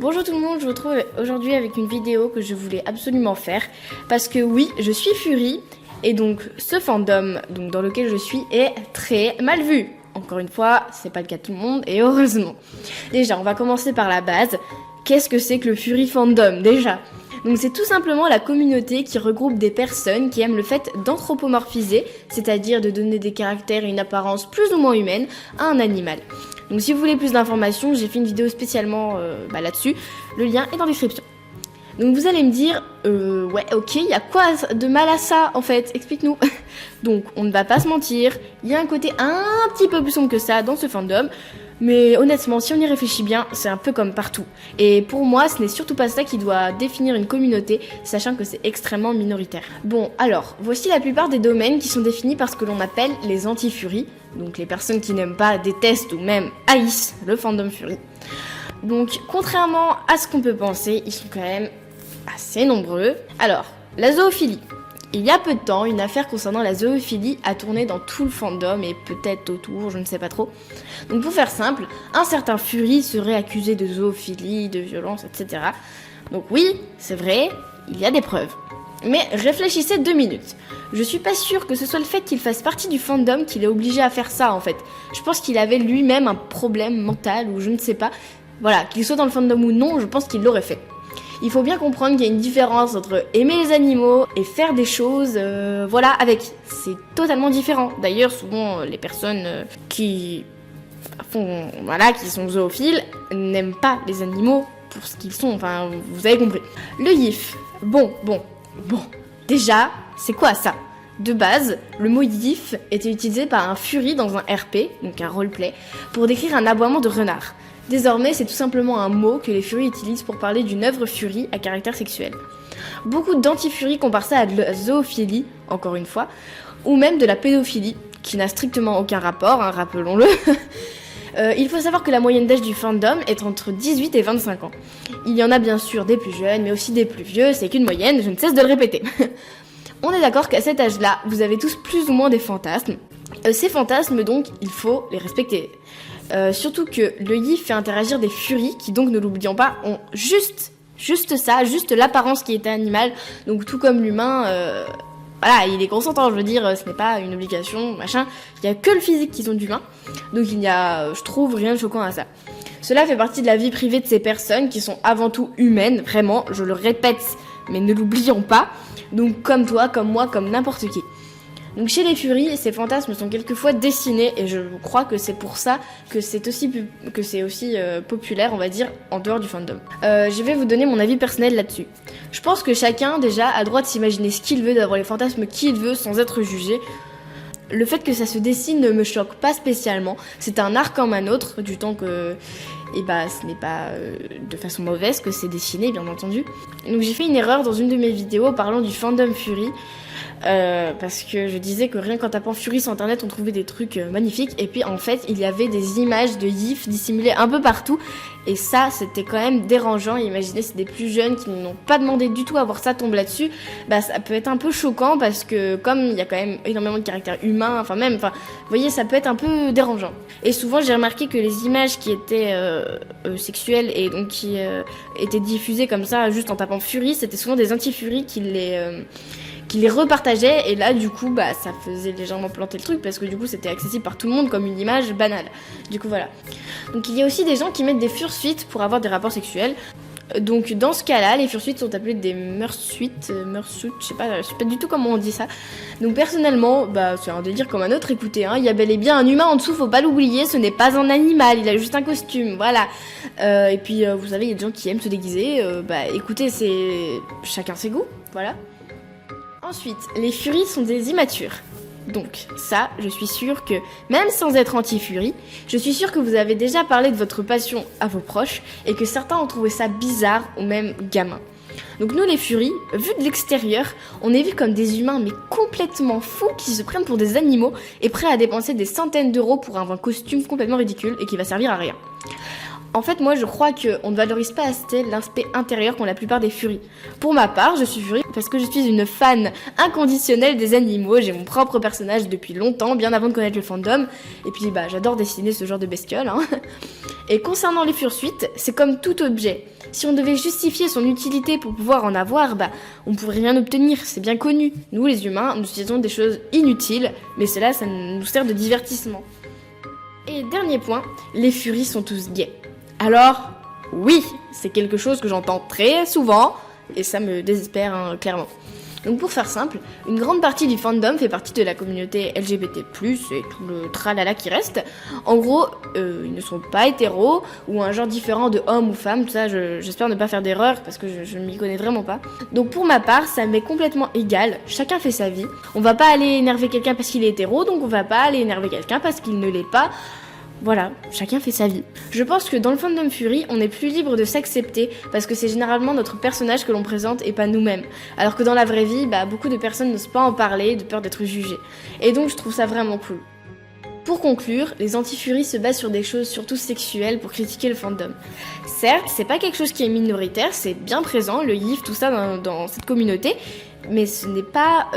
Bonjour tout le monde, je vous retrouve aujourd'hui avec une vidéo que je voulais absolument faire parce que oui, je suis Fury et donc ce fandom dans lequel je suis est très mal vu. Encore une fois, c'est pas le cas de tout le monde et heureusement. Déjà, on va commencer par la base. Qu'est-ce que c'est que le Fury fandom déjà ? Donc c'est tout simplement la communauté qui regroupe des personnes qui aiment le fait d'anthropomorphiser, c'est-à-dire de donner des caractères et une apparence plus ou moins humaine à un animal. Donc si vous voulez plus d'informations, j'ai fait une vidéo spécialement là-dessus, le lien est dans la description. Donc vous allez me dire, ouais ok, il y a quoi de mal à ça en fait, explique-nous. Donc on ne va pas se mentir, il y a un côté un petit peu plus sombre que ça dans ce fandom. Mais honnêtement, si on y réfléchit bien, c'est un peu comme partout. Et pour moi, ce n'est surtout pas ça qui doit définir une communauté, sachant que c'est extrêmement minoritaire. Bon, alors, voici la plupart des domaines qui sont définis par ce que l'on appelle les anti-furies, donc les personnes qui n'aiment pas, détestent ou même haïssent le fandom Fury. Donc, contrairement à ce qu'on peut penser, ils sont quand même assez nombreux. Alors, la zoophilie. Il y a peu de temps, une affaire concernant la zoophilie a tourné dans tout le fandom et peut-être autour, je ne sais pas trop. Donc pour faire simple, un certain Fury serait accusé de zoophilie, de violence, etc. Donc oui, c'est vrai, il y a des preuves. Mais réfléchissez 2 minutes. Je suis pas sûre que ce soit le fait qu'il fasse partie du fandom qui l'ait obligé à faire ça en fait. Je pense qu'il avait lui-même un problème mental ou je ne sais pas. Voilà, qu'il soit dans le fandom ou non, je pense qu'il l'aurait fait. Il faut bien comprendre qu'il y a une différence entre aimer les animaux et faire des choses, avec. C'est totalement différent. D'ailleurs, souvent, les personnes qui sont zoophiles n'aiment pas les animaux pour ce qu'ils sont. Enfin, vous avez compris. Le YIF. Bon. Déjà, c'est quoi ça ? De base, le mot YIF était utilisé par un Fury dans un RP, donc un roleplay, pour décrire un aboiement de renard. Désormais, c'est tout simplement un mot que les Fury utilisent pour parler d'une œuvre Fury à caractère sexuel. Beaucoup d'anti-Fury comparent ça à de la zoophilie, encore une fois, ou même de la pédophilie, qui n'a strictement aucun rapport, rappelons-le. Il faut savoir que la moyenne d'âge du fandom est entre 18 et 25 ans. Il y en a bien sûr des plus jeunes, mais aussi des plus vieux, c'est qu'une moyenne, je ne cesse de le répéter. On est d'accord qu'à cet âge-là, vous avez tous plus ou moins des fantasmes. Ces fantasmes, donc, il faut les respecter. Surtout que le YIF fait interagir des Furies qui, donc ne l'oublions pas, ont juste l'apparence qui est animale. Donc tout comme l'humain, il est consentant, je veux dire, ce n'est pas une obligation, machin. Il n'y a que le physique qu'ils ont d'humain. Donc il n'y a, je trouve, rien de choquant à ça. Cela fait partie de la vie privée de ces personnes qui sont avant tout humaines, vraiment, je le répète, mais ne l'oublions pas. Donc comme toi, comme moi, comme n'importe qui. Donc chez les Furies, ces fantasmes sont quelquefois dessinés et je crois que c'est pour ça que c'est aussi populaire, on va dire, en dehors du fandom. Je vais vous donner mon avis personnel là-dessus. Je pense que chacun déjà a le droit de s'imaginer ce qu'il veut, d'avoir les fantasmes qu'il veut sans être jugé. Le fait que ça se dessine ne me choque pas spécialement. C'est un art comme un autre, du temps que ce n'est pas de façon mauvaise que c'est dessiné, bien entendu. Donc j'ai fait une erreur dans une de mes vidéos parlant du fandom Fury. Parce que je disais que rien qu'en tapant Fury sur internet on trouvait des trucs magnifiques et puis en fait il y avait des images de YIF dissimulées un peu partout et ça c'était quand même dérangeant. Imaginez c'est des plus jeunes qui n'ont pas demandé du tout à voir ça tomber là-dessus, ça peut être un peu choquant parce que comme il y a quand même énormément de caractères humains, vous voyez ça peut être un peu dérangeant. Et souvent j'ai remarqué que les images qui étaient sexuelles et donc qui étaient diffusées comme ça juste en tapant Fury, c'était souvent des anti-Fury qui les repartageaient et là du coup ça faisait légèrement planter le truc parce que du coup c'était accessible par tout le monde comme une image banale. Du coup voilà. Donc il y a aussi des gens qui mettent des fursuites pour avoir des rapports sexuels. Donc dans ce cas-là, les fursuites sont appelées des mursuits, je sais pas du tout comment on dit ça. Donc personnellement, c'est un délire comme un autre, écoutez, il y a bel et bien un humain en dessous, faut pas l'oublier, ce n'est pas un animal, il a juste un costume, voilà. Et puis vous savez, il y a des gens qui aiment se déguiser, écoutez, c'est chacun ses goûts, voilà. Ensuite, les Furies sont des immatures. Donc ça, je suis sûre que, même sans être anti-Fury, je suis sûre que vous avez déjà parlé de votre passion à vos proches et que certains ont trouvé ça bizarre ou même gamin. Donc nous les Furies, vus de l'extérieur, on est vus comme des humains mais complètement fous qui se prennent pour des animaux et prêts à dépenser des centaines d'euros pour un costume complètement ridicule et qui va servir à rien. En fait, moi, je crois qu'on ne valorise pas assez l'aspect intérieur qu'ont la plupart des furies. Pour ma part, je suis furie parce que je suis une fan inconditionnelle des animaux. J'ai mon propre personnage depuis longtemps, bien avant de connaître le fandom. Et puis, j'adore dessiner ce genre de bestioles. Et concernant les fursuites, c'est comme tout objet. Si on devait justifier son utilité pour pouvoir en avoir, on pourrait rien obtenir, c'est bien connu. Nous, les humains, nous utilisons des choses inutiles, mais cela, ça nous sert de divertissement. Et dernier point, les furies sont tous gays. Alors, oui, c'est quelque chose que j'entends très souvent, et ça me désespère, clairement. Donc pour faire simple, une grande partie du fandom fait partie de la communauté LGBT+, et tout le tralala qui reste. En gros, ils ne sont pas hétéros, ou un genre différent de homme ou femme, tout ça, j'espère ne pas faire d'erreur, parce que je ne m'y connais vraiment pas. Donc pour ma part, ça m'est complètement égal, chacun fait sa vie. On va pas aller énerver quelqu'un parce qu'il est hétéro, donc on va pas aller énerver quelqu'un parce qu'il ne l'est pas. Voilà, chacun fait sa vie. Je pense que dans le fandom Fury, on est plus libre de s'accepter parce que c'est généralement notre personnage que l'on présente et pas nous-mêmes. Alors que dans la vraie vie, beaucoup de personnes n'osent pas en parler de peur d'être jugées. Et donc je trouve ça vraiment cool. Pour conclure, les anti-furies se basent sur des choses surtout sexuelles pour critiquer le fandom. Certes, c'est pas quelque chose qui est minoritaire, c'est bien présent, le yiff, tout ça dans cette communauté, mais ce n'est pas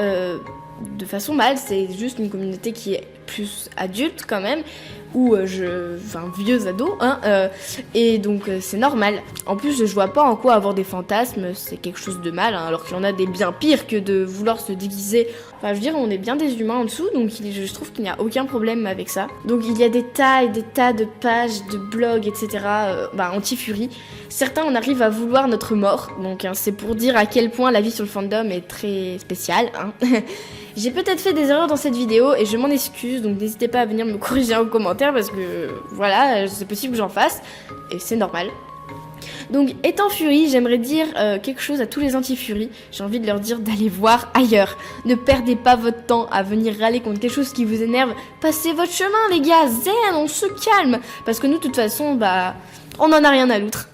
de façon mal, c'est juste une communauté qui est plus adulte quand même, ou vieux ado, et donc c'est normal. En plus, je vois pas en quoi avoir des fantasmes, c'est quelque chose de mal, alors qu'il y en a des bien pires que de vouloir se déguiser. Enfin, je veux dire, on est bien des humains en dessous, donc je trouve qu'il n'y a aucun problème avec ça. Donc il y a des tas et des tas de pages, de blogs, etc., anti-furie. Certains en arrivent à vouloir notre mort, donc c'est pour dire à quel point la vie sur le fandom est très spéciale. J'ai peut-être fait des erreurs dans cette vidéo et je m'en excuse, donc n'hésitez pas à venir me corriger en commentaire parce que voilà, c'est possible que j'en fasse et c'est normal. Donc étant Fury, j'aimerais dire quelque chose à tous les anti-Fury. J'ai envie de leur dire d'aller voir ailleurs. Ne perdez pas votre temps à venir râler contre quelque chose qui vous énerve. Passez votre chemin les gars, zen, on se calme. Parce que nous de toute façon, on en a rien à loutre.